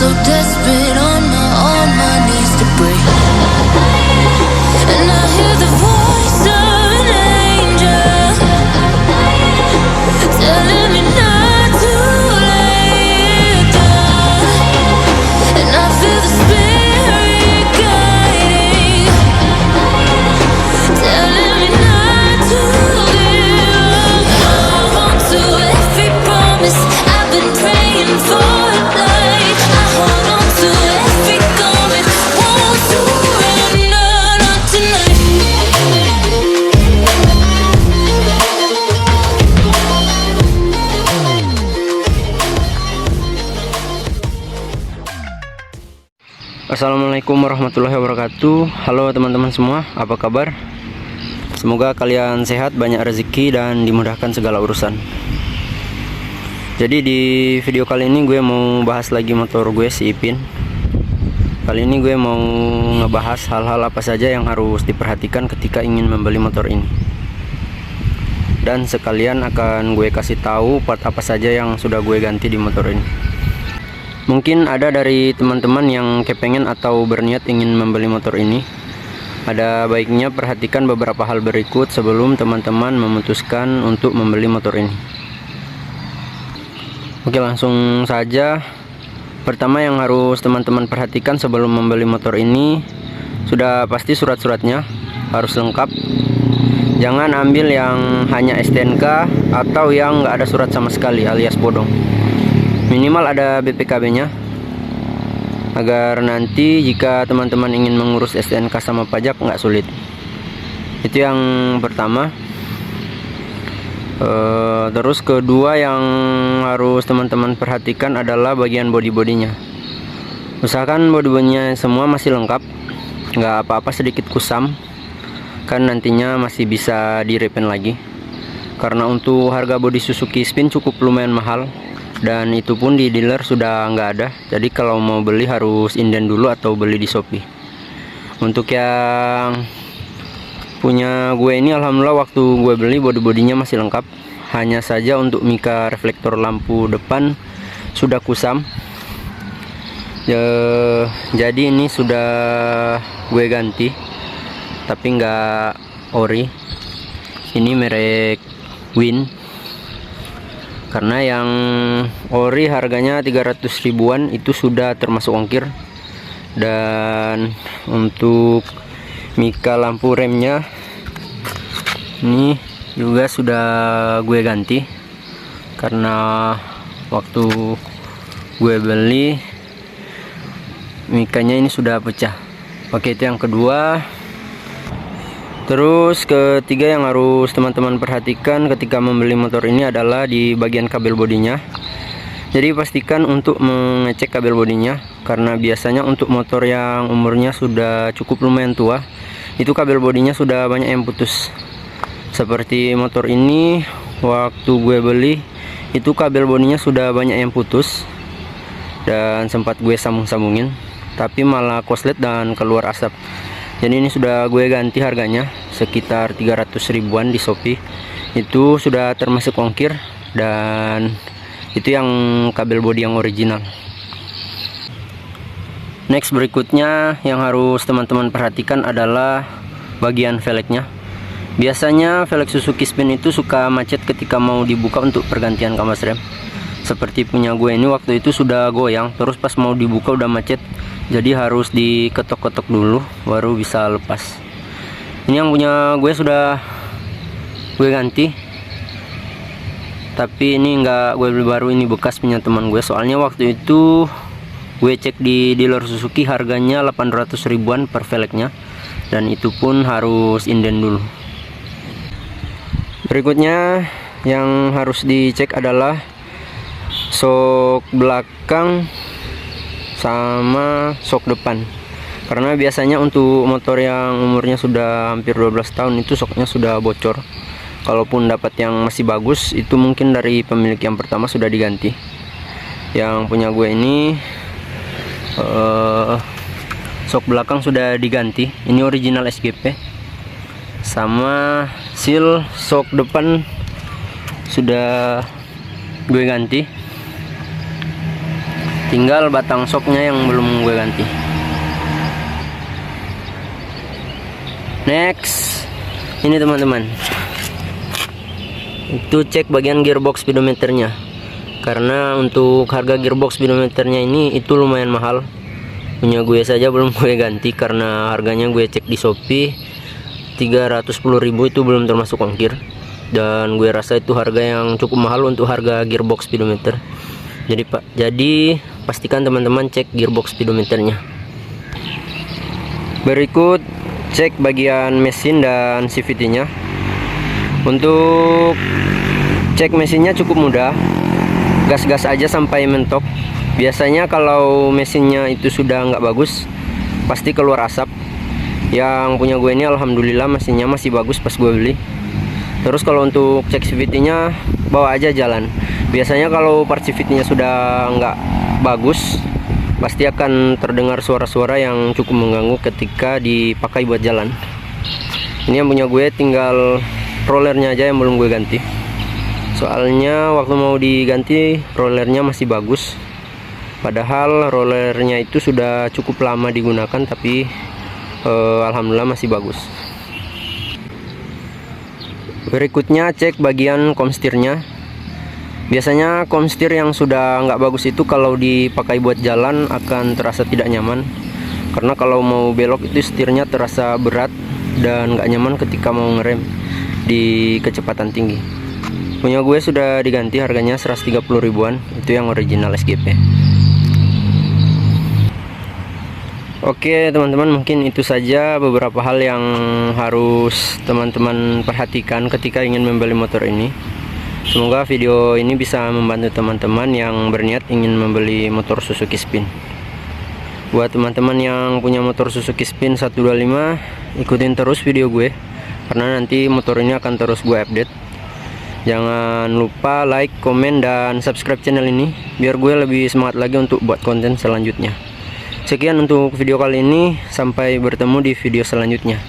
so desperate on my knees to break. And I hear the voice of an angel telling me not to lay it down. And I feel the spirit guiding, telling me not to give up. Hold on to every promise I've been praying for. Like I hold on to every comment, won't surrender, not tonight. Assalamualaikum warahmatullahi wabarakatuh. Halo teman-teman semua, apa kabar? Semoga kalian sehat, banyak rezeki, dan dimudahkan segala urusan. Jadi di video kali ini gue mau bahas lagi motor gue, si Ipin. Kali ini gue mau ngebahas hal-hal apa saja yang harus diperhatikan ketika ingin membeli motor ini. Dan sekalian akan gue kasih tahu part apa saja yang sudah gue ganti di motor ini. Mungkin ada dari teman-teman yang kepengen atau berniat ingin membeli motor ini. Ada baiknya perhatikan beberapa hal berikut sebelum teman-teman memutuskan untuk membeli motor ini. Oke, langsung saja. Pertama yang harus teman-teman perhatikan sebelum membeli motor ini, sudah pasti surat-suratnya harus lengkap. Jangan ambil yang hanya STNK atau yang nggak ada surat sama sekali alias bodong. Minimal ada BPKB-nya, agar nanti jika teman-teman ingin mengurus STNK sama pajak nggak sulit. Itu yang pertama. Terus kedua yang harus teman-teman perhatikan adalah bagian body-bodinya. Usahakan body-bodinya semua masih lengkap, nggak apa-apa sedikit kusam, kan nantinya masih bisa di-repaint lagi. Karena untuk harga body Suzuki Spin cukup lumayan mahal, dan itu pun di dealer sudah nggak ada. Jadi kalau mau beli harus inden dulu atau beli di Shopee. Untuk yang punya gue ini, alhamdulillah waktu gue beli body-bodinya masih lengkap. Hanya saja untuk mika reflektor lampu depan sudah kusam. Jadi ini sudah gue ganti, tapi nggak ori. Ini merek Win. Karena yang ori harganya 300 ribuan, itu sudah termasuk ongkir. Dan untuk mika lampu remnya ini juga sudah gue ganti, karena waktu gue beli mikanya ini sudah pecah. Oke, itu yang kedua. Terus ketiga yang harus teman-teman perhatikan ketika membeli motor ini adalah di bagian kabel bodinya. Jadi pastikan untuk mengecek kabel bodinya, karena biasanya untuk motor yang umurnya sudah cukup lumayan tua, itu kabel bodinya sudah banyak yang putus. Seperti motor ini, waktu gue beli itu kabel bodinya sudah banyak yang putus, dan sempat gue sambung-sambungin, tapi malah koslet dan keluar asap. Jadi ini sudah gue ganti, harganya sekitar 300 ribuan di Shopee. Itu sudah termasuk ongkir, dan itu yang kabel bodi yang original. Next, berikutnya yang harus teman-teman perhatikan adalah bagian velgnya. Biasanya velg Suzuki Spin itu suka macet ketika mau dibuka untuk pergantian kampas rem. Seperti punya gue ini, waktu itu sudah goyang, terus pas mau dibuka udah macet. Jadi harus diketok-ketok dulu baru bisa lepas. Ini yang punya gue sudah gue ganti, tapi ini enggak gue beli baru, ini bekas punya teman gue. Soalnya waktu itu gue cek di dealer Suzuki harganya 800 ribuan per velgnya, dan itu pun harus inden dulu. Berikutnya yang harus dicek adalah sok belakang sama sok depan. Karena biasanya untuk motor yang umurnya sudah hampir 12 tahun itu soknya sudah bocor. Kalaupun dapat yang masih bagus, itu mungkin dari pemilik yang pertama sudah diganti. Yang punya gue ini sok belakang sudah diganti, ini original SGP. Sama seal sok depan sudah gue ganti. tinggal batang shocknya yang belum gue ganti. Next, ini teman-teman, itu cek bagian gearbox speedometernya, karena untuk harga gearbox speedometernya ini itu lumayan mahal. Punya gue saja belum gue ganti karena harganya gue cek di Shopee 310.000, itu belum termasuk ongkir, dan gue rasa itu harga yang cukup mahal untuk harga gearbox speedometer. Jadi pastikan teman-teman cek gearbox speedometernya. Berikut cek bagian mesin dan CVT-nya. Untuk cek mesinnya cukup mudah, gas-gas aja sampai mentok. Biasanya kalau mesinnya itu sudah nggak bagus, pasti keluar asap. Yang punya gue ini alhamdulillah mesinnya masih bagus pas gue beli. Terus kalau untuk cek CVT-nya, bawa aja jalan. Biasanya kalau part CVT-nya sudah nggak bagus, pasti akan terdengar suara-suara yang cukup mengganggu ketika dipakai buat jalan. Ini yang punya gue tinggal rollernya aja yang belum gue ganti. Soalnya waktu mau diganti rollernya masih bagus, padahal rollernya itu sudah cukup lama digunakan, tapi alhamdulillah masih bagus. Berikutnya cek bagian komstirnya. Biasanya komstir yang sudah nggak bagus itu kalau dipakai buat jalan akan terasa tidak nyaman, karena kalau mau belok itu setirnya terasa berat dan nggak nyaman ketika mau ngerem di kecepatan tinggi. Punya gue sudah diganti, harganya 130 ribuan, itu yang original SGP. Oke teman-teman, mungkin itu saja beberapa hal yang harus teman-teman perhatikan ketika ingin membeli motor ini. Semoga video ini bisa membantu teman-teman yang berniat ingin membeli motor Suzuki Spin. Buat teman-teman yang punya motor Suzuki Spin 125, ikutin terus video gue, karena nanti motor ini akan terus gue update. Jangan lupa like, komen, dan subscribe channel ini, biar gue lebih semangat lagi untuk buat konten selanjutnya. Sekian untuk video kali ini, sampai bertemu di video selanjutnya.